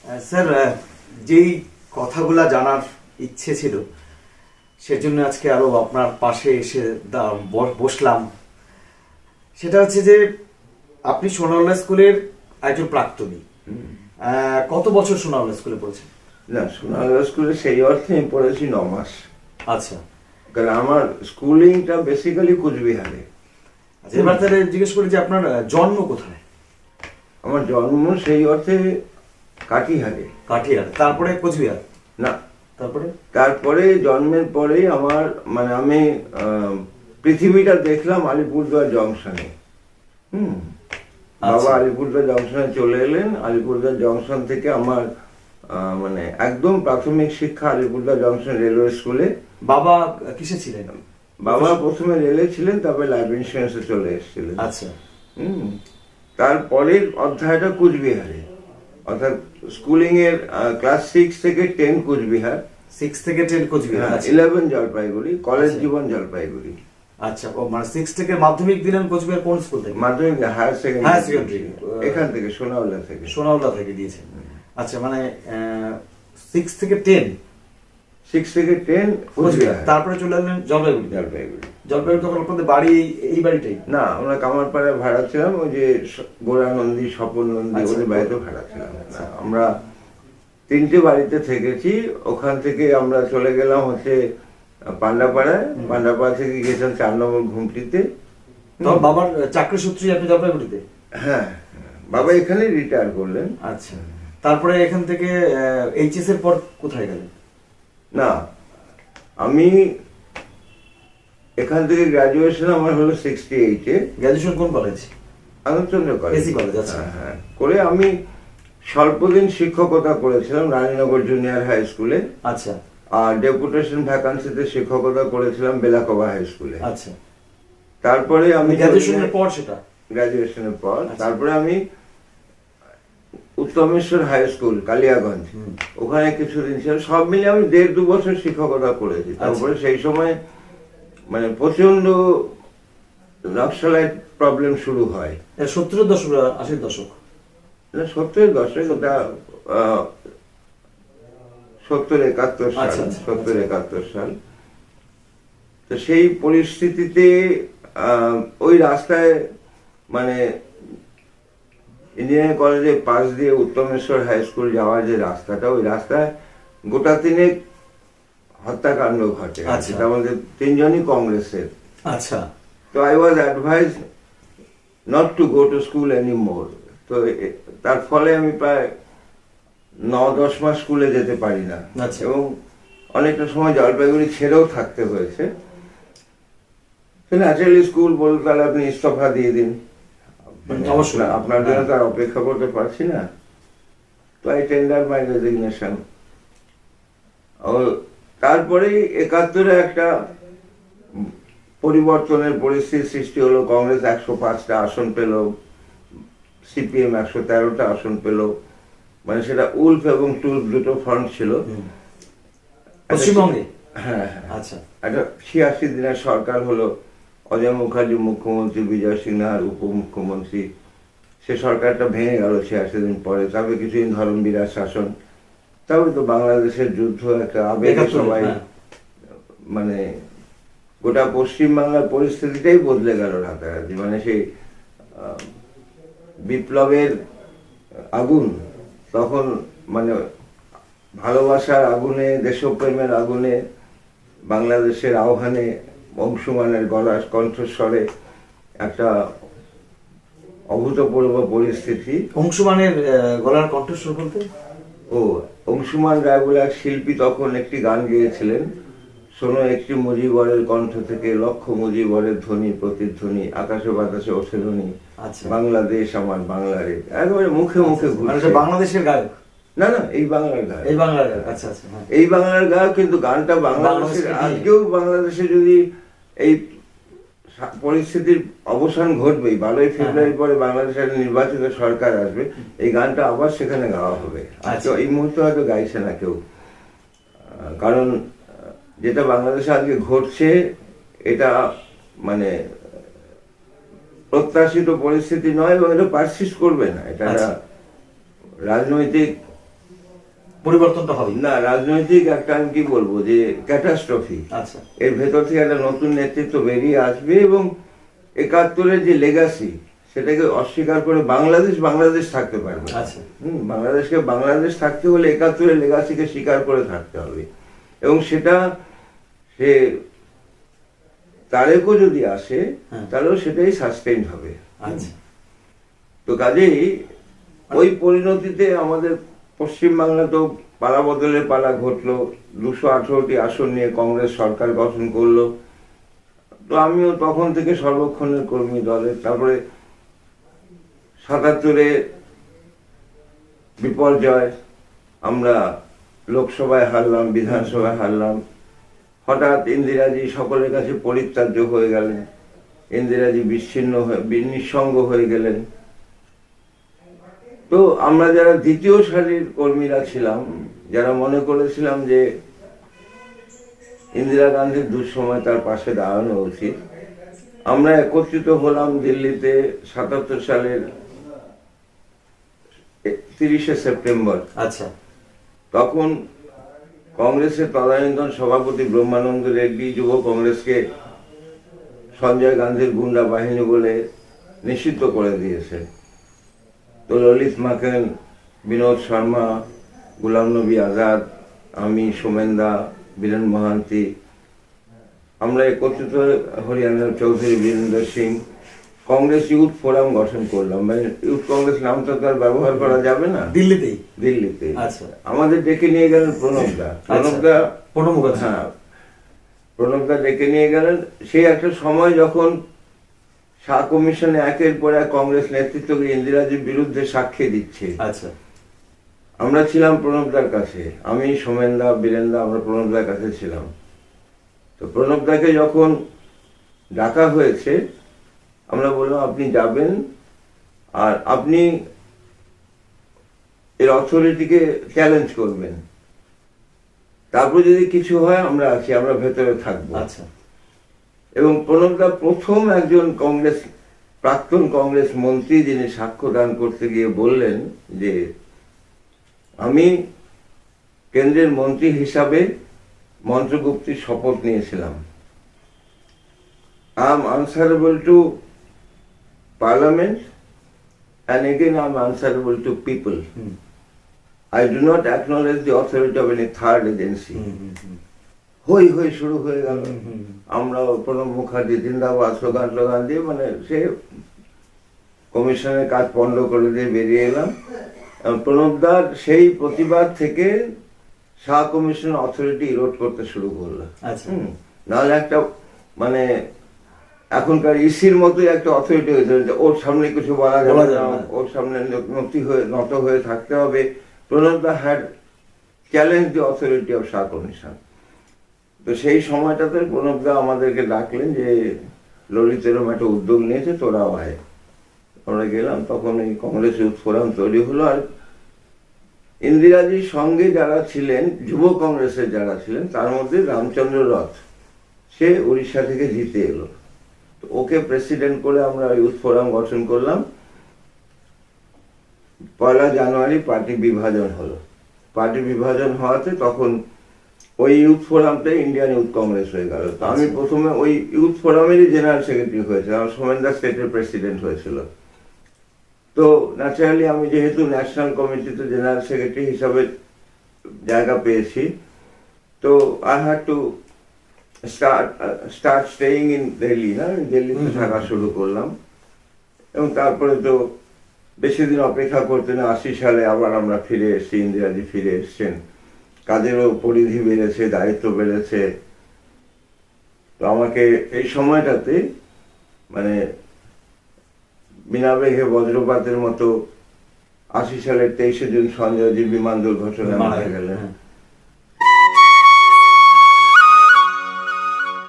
Sir, যেই কথাগুলা জানার ইচ্ছে ছিল সেজন্য আজকে আরো আপনার পাশে এসে বসলাম। সেটা হচ্ছে যে আপনি সোনাউল্লাহ স্কুলের একজন প্রাক্তনী। কত বছর সোনাউল্লাহ স্কুলে পড়েছেন? না, সোনাউল্লাহ স্কুলে সেই অর্থে আমি পড়েছি 9 মাস। আচ্ছা, কারণ আমার স্কুলিংটা বেসিক্যালি কোচবিহারে। আচ্ছা, এবার তাহলে জিজ্ঞেস করি যে আপনার জন্ম কোথায়? আমার জন্ম সেই অর্থে কাটিহারে। কাঠিয়ার, তারপরে কোচবিহার? না, তারপরে জন্মের পরেই আমার মানে আমি পৃথিবীটা দেখলাম আলিপুরদুয়ার জংশনে। বাবা আচ্ছা। আলিপুরদুয়ার জংশনে চলে এলেন। আলিপুরদুয়ার জংশন থেকে আমার মানে একদম প্রাথমিক শিক্ষা আলিপুরদুয়ার জংশন রেলওয়ে স্কুলে। বাবা কিসে ছিলেন? বাবা প্রথমে রেলে ছিলেন, তারপরে লাইফ ইন্স্যুরেন্সে চলে এসেছিলেন। আচ্ছা। তারপরের অধ্যায়টা কোচবিহারে, অর্থাৎ স্কুলিং এর ক্লাস 6 থেকে 10 কোচবিহার, 6 থেকে 10 কোচবিহার, 11 জলপাইগুড়ি, কলেজ জীবন জলপাইগুড়ি। আচ্ছা, ও মানে 6 থেকে মাধ্যমিক দিলেন কোচবিহার কোন স্কুল থেকে? মাধ্যমিক হায়ার সেকেন্ডারি এখান থেকে সোনাউল্লাহ থেকে দিয়েছেন। আচ্ছা, মানে 6 থেকে 10 কোচবিহার। তারপরে চলে এলেন জলপাইগুড়ি। জলপাইগুড়ি তখন আপনাদের বাড়ি এই বাড়িটাই? না, আমরা কামারপাড়ায় ভাড়া ছিলাম, ওই যে গোরা নন্দী, স্বপন নন্দী, ওদের বাড়িতে ভাড়া ছিলাম। আমরা 3টে বাড়িতে থেকেছি। ওখান থেকে আমরা চলে গেলাম হচ্ছে পান্ডাপাড়ায়। পান্ডাপাড়া থেকে গেছিলাম 4 নম্বর ঘুমটিতে। বাবার চাকরি সূত্রে আপনি জলপাইগুড়িতে? হ্যাঁ, বাবা এখানে রিটায়ার করলেন। আচ্ছা, তারপরে এখান থেকে এইচএস এর পর কোথায় গেলেন? না, আমি এখান থেকে গ্রাজুয়েশন আমার হলো 68-এ। গ্রাজুয়েশন কোন college? Anandachandra college. AC college. আচ্ছা। হ্যাঁ, করে আমি স্বল্পদিন শিক্ষকতা করেছিলাম রানীনগর জুনিয়র হাই স্কুলে। আচ্ছা। আর ডেপুটেশন ভ্যাকান্সিতে শিক্ষকতা করেছিলাম বেলাকোবা হাই স্কুলে। আচ্ছা, তারপরে আমি গ্রাজুয়েশনের পর সেটা? গ্রাজুয়েশনের পর তারপরে আমি উত্তমেশ্বর হাই স্কুল কালিয়াগঞ্জ, ওখানে কিছুদিন ছিলাম। সব মিলে আমি 1.5-2 বছর শিক্ষকতা করেছি। তারপরে সেই সময় মানে প্রচন্ড নকশালাইট প্রবলেম শুরু হয়। 70-এর দশক, 80-এর দশক? 70-এর দশক, ওটা 70-71 সাল। আচ্ছা। 70-71 সাল। তো সেই পরিস্থিতিতে ওই রাস্তায় মানে ইঞ্জিনিয়ারিং কলেজের পাশ দিয়ে উত্তমেশ্বর হাই স্কুল যাওয়ার যে রাস্তাটা, ওই রাস্তায় গোটা 3 হত্যাকাণ্ড ঘটে। আচ্ছা। তার মধ্যে 3 জনই কংগ্রেসের। আচ্ছা। তো I was advise not to go to school any more. তো তার ফলে আমি প্রায় 9-10 মাস স্কুলে যেতে পারি না। আচ্ছা। এবং অনেকটা সময় জলপাইগুড়ি ছেড়েও থাকতে হয়েছে। ন্যাচারালি স্কুল বলতে তাহলে আপনি ইস্তফা দিয়ে দিন, অবশ্যই আপনার জন্য তার অপেক্ষা করতে পারছি না। তো আই টেন্ডার মাই রেজিগনেশন। তারপরে 71-এ একটা পরিবর্তনের পরিস্থিতি সৃষ্টি হলো। কংগ্রেস 105টা আসন পেল, সিপিএম 113টা আসন পেল। মানে সেটা উলফ এবং টুলফ দুটো ফ্রন্ট ছিল পশ্চিমবঙ্গে। হ্যাঁ। আচ্ছা। একটা 86 দিনের সরকার হলো। অজয় মুখার্জি মুখ্যমন্ত্রী, বিজয় সিনহার উপমুখ্যমন্ত্রী। সে সরকারটা ভেঙে গেল 86 দিন পরে। তারপরে কিছুদিন ধর্মবীরার শাসন। তারপরে তো বাংলাদেশের যুদ্ধ, একটা আবেগে সবাই মানে গোটা পশ্চিমবাংলার পরিস্থিতিটাই বদলে গেল রাতারাতি। মানে সেই বিপ্লবের আগুন তখন মানে ভালোবাসার আগুনে, দেশপ্রেমের আগুনে, বাংলাদেশের আহ্বানে অংশুমানের গলার কণ্ঠস্বরে একটা অভূতপূর্ব পরিস্থিতি। অংশুমানের গলার কণ্ঠস্বর বলতে? অংশুমান রায় বলে এক শিল্পী তখন একটি গান গেয়েছিলেন, শোনো একটি মুজিবরের কণ্ঠ থেকে লক্ষ মুজিবরের ধ্বনি প্রতিধ্বনি, আকাশে বাতাসে ওঠে ধ্বনি, বাংলাদেশ আমার বাংলারে। একেবারে মুখে মুখে ঘুরছে। বাংলাদেশের গায়ক? না, এই বাংলার গায়ক। এই বাংলার গায়ক। আচ্ছা। এই বাংলার গায়ক, কিন্তু গানটা বাংলাদেশের। আজকেও বাংলাদেশে যদি এই পরিস্থিতির অবসান ঘটবেই, 12ই ফেব্রুয়ারি পরে বাংলাদেশের নির্বাচিত সরকার আসবে, এই গানটা আবার সেখানে গাওয়া হবে। আজকে এই মুহূর্তে হয়তো গাইছে না কেউ, কারণ যেটা বাংলাদেশে আজকে ঘটছে এটা মানে প্রত্যাশিত পরিস্থিতি নয় এবং এটা পারসিস্ট করবে না। এটা রাজনৈতিক পরিবর্তনটা হবে? না, রাজনৈতিক একটা আমি কি বলবো যে ক্যাটাস্ট্রফি। আচ্ছা এর ভেতর থেকে একটা নতুন নেতৃত্ব বেরিয়ে আসবে এবং 71-এর যে লেগাসি সেটাকে অস্বীকার করে বাংলাদেশ থাকতে পারবে। আচ্ছা বাংলাদেশ থাকতে হলে 71-এর লেগাসিকে স্বীকার করে থাকতে হবে এবং সেটা সে তারেকও যদি আসে তাহলেও সেটাই সাস্টেইন হবে। আচ্ছা তো কাজেই ওই পরিণতিতে আমাদের পশ্চিমবাংলা তো পালা বদলের পালা ঘটলো, 218টি আসন নিয়ে কংগ্রেস সরকার গঠন করলো। তো আমিও তখন থেকে সর্বক্ষণের কর্মী দলের। তারপরে 77-এ বিপর্যয়, আমরা লোকসভায় হারলাম, বিধানসভায় হারলাম। হঠাৎ ইন্দিরাজি সকলের কাছে পরিত্যাজ্য হয়ে গেলেন, ইন্দিরাজি নিঃসঙ্গ হয়ে গেলেন। তো আমরা যারা দ্বিতীয় সারির কর্মীরা ছিলাম, যারা মনে করেছিলাম যে ইন্দিরা গান্ধীর দুঃসময় তার পাশে দাঁড়ানো উচিত, আমরা একত্রিত হলাম দিল্লিতে 77 সালের 30শে সেপ্টেম্বর। আচ্ছা তখন কংগ্রেসের তদানীন্তন সভাপতি ব্রহ্মানন্দ রেড্ডি যুব কংগ্রেসকে সঞ্জয় গান্ধীর গুন্ডা বাহিনী বলে নিষিদ্ধ করে দিয়েছে। তো ললিত মাকেন, বিনোদ শর্মা, গুলাম নবী আজাদ, আমি, সোমেনদা, বীরেন মহান্তি, আমরা একত্রিত হরিয়ানার চৌধুরী বীরেন্দ্র সিং কংগ্রেস ইউথ ফোরাম গঠন করলাম। মানে ইউথ কংগ্রেস নামটা তো আর ব্যবহার করা যাবে না। দিল্লিতে আচ্ছা আমাদের ডেকে নিয়ে গেলেন প্রণবদা। হ্যাঁ, প্রণবদা ডেকে নিয়ে গেলেন। সেই একটা সময় যখন শাহ কমিশনে একের পর এক কংগ্রেস নেতৃত্বকে ইন্দিরাজির বিরুদ্ধে সাক্ষী দিচ্ছে। আচ্ছা আমরা ছিলাম প্রণবদার কাছে, আমি, সোমেনদা, বীরেন্দা, আমরা প্রণবদার কাছে ছিলাম। তো প্রণবদাকে যখন ডাকা হয়েছে, আমরা বললাম আপনি যাবেন আর আপনি এর অথরিটিকে চ্যালেঞ্জ করবেন, তারপর যদি কিছু হয় আমরা আছি, আমরা ভেতরে থাকবো। আচ্ছা এবং প্রণবদা প্রথম একজন প্রাক্তন কংগ্রেস মন্ত্রী যিনি সাক্ষ্য দান করতে গিয়ে বললেন যে আমি কেন্দ্রের মন্ত্রী হিসাবে মন্ত্রগুপ্তির শপথ নিয়েছিলাম। I am answerable to Parliament and again I am answerable to people. I do not acknowledge the authority of any third agency. হই হই শুরু হয়ে গেল। আমরা প্রণব মুখার্জি জিন্দাবাদ স্লোগান দিয়ে মানে সে কমিশনের কাজ পণ্ড করে দিয়ে বেরিয়ে এলাম। প্রণবদার সেই প্রতিবাদ থেকে শাহ কমিশন অথরিটি ইরোড করতে শুরু করলো। নাহলে একটা মানে এখনকার ইসির মতোই একটা অথরিটি হয়েছে, ওর সামনে কিছু বলা যাবে না, ওর সামনে নত হয়ে থাকতে হবে। প্রণবদা had challenge the authority of Shah commission. তো সেই সময়টাতে প্রণবদা আমাদেরকে ডাকলেন যে ললিত এরম একটা উদ্যোগ নিয়েছে, তোরাও আয়। আমরা গেলাম। তখন এই কংগ্রেস ইউথ ফোরাম তৈরি হলো। আর ইন্দিরাজির সঙ্গে যারা ছিলেন, যুব কংগ্রেসের যারা ছিলেন, তার মধ্যে রামচন্দ্র রথ, সে উড়িষ্যা থেকে জিতে এলো। তো ওকে প্রেসিডেন্ট করে আমরা ইউথ ফোরাম গঠন করলাম। 1 জানুয়ারি পার্টি বিভাজন হলো। পার্টি বিভাজন হওয়াতে তখন ওই ইউথ ফোরামটাই ইন্ডিয়ান ইউথ কংগ্রেস হয়ে গেল। তো আমি প্রথমে ওই ইউথ ফোরামেরই জেনারেল সেক্রেটারি হয়েছিল, আমার সোমেনদা স্টেটের প্রেসিডেন্ট হয়েছিল। তো ন্যাচারালি আমি যেহেতু ন্যাশনাল কমিটিতে জেনারেল সেক্রেটারি হিসাবে জায়গা পেয়েছি, তো I had to start staying in Delhi. না, দিল্লিতে থাকা শুরু করলাম। এবং তারপরে তো বেশি দিন অপেক্ষা করতে না, 80 সালে আবার আমরা ফিরে এসেছি, ইন্দিরাজি ফিরে এসছেন। কাজেরও পরিধি বেড়েছে, দায়িত্ব বেড়েছে। তো আমাকে এই সময়টাতে মানে বিনা বেগে বজ্রপাতের মতো 80 সালের 23শে জুন সঞ্জয়জি বিমান দুর্ঘটনায় মারা গেলেন।